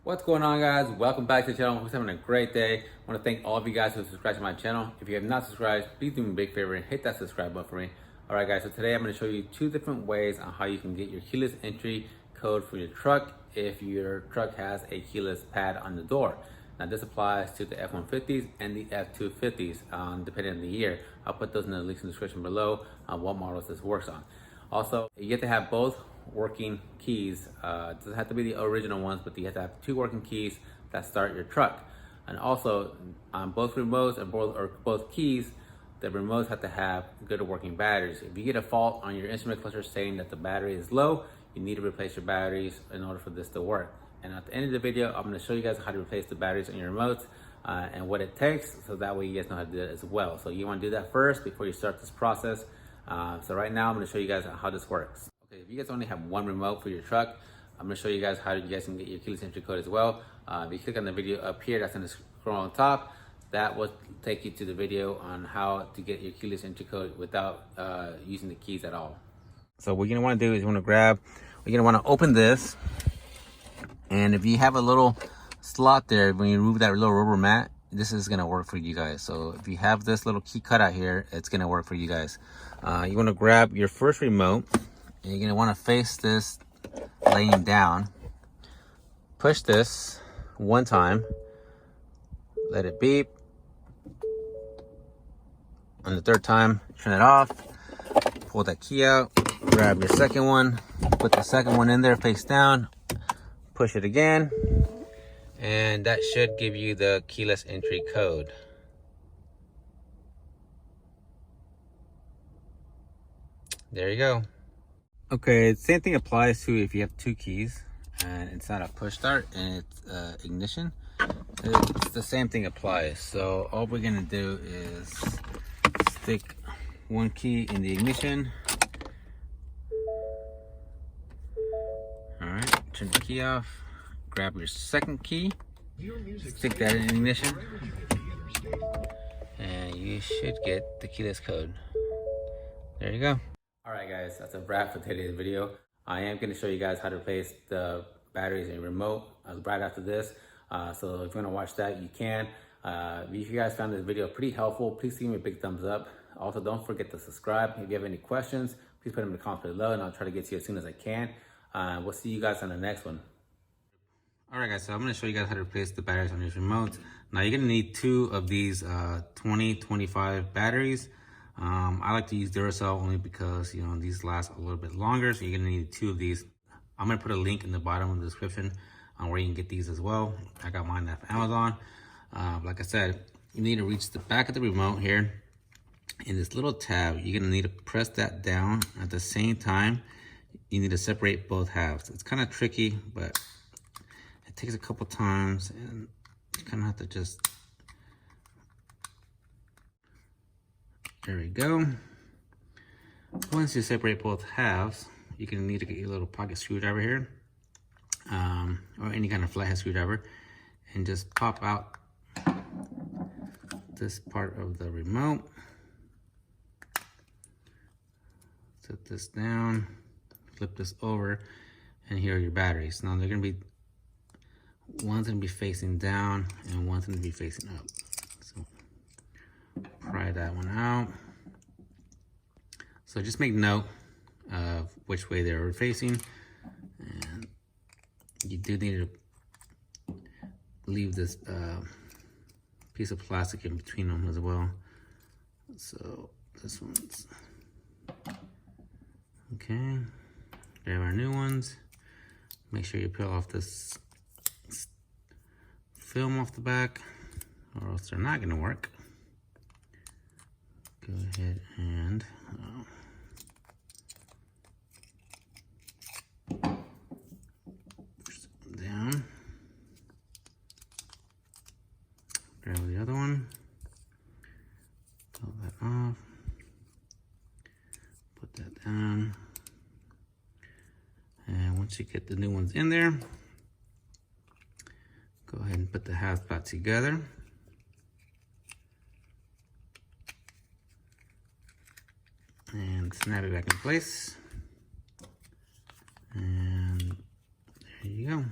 What's going on, guys? Welcome back to the channel. Hope you're having a great day. I want to thank all of you guys who subscribed to my channel. If you have not subscribed, please do me a big favor and hit that subscribe button for me. All right, guys, so today I'm going to show you two different ways on how you can get your keyless entry code for your truck if your truck has a keyless pad on the door. Now, this applies to the F150s and the F250s, depending on the year. I'll put those in the links in the description below on what models this works on. Also, you have to have both working keys. It doesn't have to be the original ones, but you have to have two working keys that start your truck. And also, on both remotes or both keys, the remotes have to have good working batteries. If you get a fault on your instrument cluster saying that the battery is low, you need to replace your batteries in order for this to work. And at the end of the video, I'm going to show you guys how to replace the batteries on your remotes and what it takes, so that way you guys know how to do it as well. So you want to do that first before you start this process. So right now I'm going to show you guys how this works. Okay, if you guys only have one remote for your truck, I'm going to show you guys how you guys can get your keyless entry code as well. If you click on the video up here, that's in the scroll on top, that will take you to the video on how to get your keyless entry code without using the keys at all. So what you're going to want to do is you're going to want to open this. And if you have a little slot there, when you remove that little rubber mat, this is going to work for you guys. So if you have this little key cutout here, it's going to work for you guys. You want to grab your first remote, and you're going to want to face this laying down. Push this one time, let it beep. On the third time, turn it off, pull that key out, grab your second one, put the second one in there face down, push it again, and that should give you the keyless entry code. There you go. Okay, same thing applies to if you have two keys and it's not a push start and it's ignition. It's the same thing applies. So all we're gonna do is stick one key in the ignition. All right, turn the key off. Grab your second key, stick that in ignition, and you should get the keyless code. There you go. All right, guys, that's a wrap for today's video. I am going to show you guys how to replace the batteries in your remote right after this. So if you want to watch that, you can. If you guys found this video pretty helpful, please give me a big thumbs up. Also, don't forget to subscribe. If you have any questions, please put them in the comments below, and I'll try to get to you as soon as I can. We'll see you guys on the next one. All right, guys, so I'm going to show you guys how to replace the batteries on your remotes. Now, you're going to need two of these 2025 batteries. I like to use Duracell only because, you know, these last a little bit longer, so you're going to need two of these. I'm going to put a link in the bottom of the description on where you can get these as well. I got mine at Amazon. Like I said, you need to reach the back of the remote here. In this little tab, you're going to need to press that down. At the same time, you need to separate both halves. It's kind of tricky, but it takes a couple times, and you kind of have to just... There we go. Once you separate both halves, you're going to need to get your little pocket screwdriver here, or any kind of flathead screwdriver, and just pop out this part of the remote. Set this down, flip this over, and here are your batteries. Now they're going to be, one's going to be facing down and one's going to be facing up. So pry that one out. So just make note of which way they're facing, and you do need to leave this piece of plastic in between them as well. So this one's okay. Grab our new ones. Make sure you peel off this film off the back, or else they're not going to work. Go ahead and push them down. Grab the other one. Pull that off. Put that down. And once you get the new ones in there, go ahead and put the halves back together. And snap it back in place. And there you go.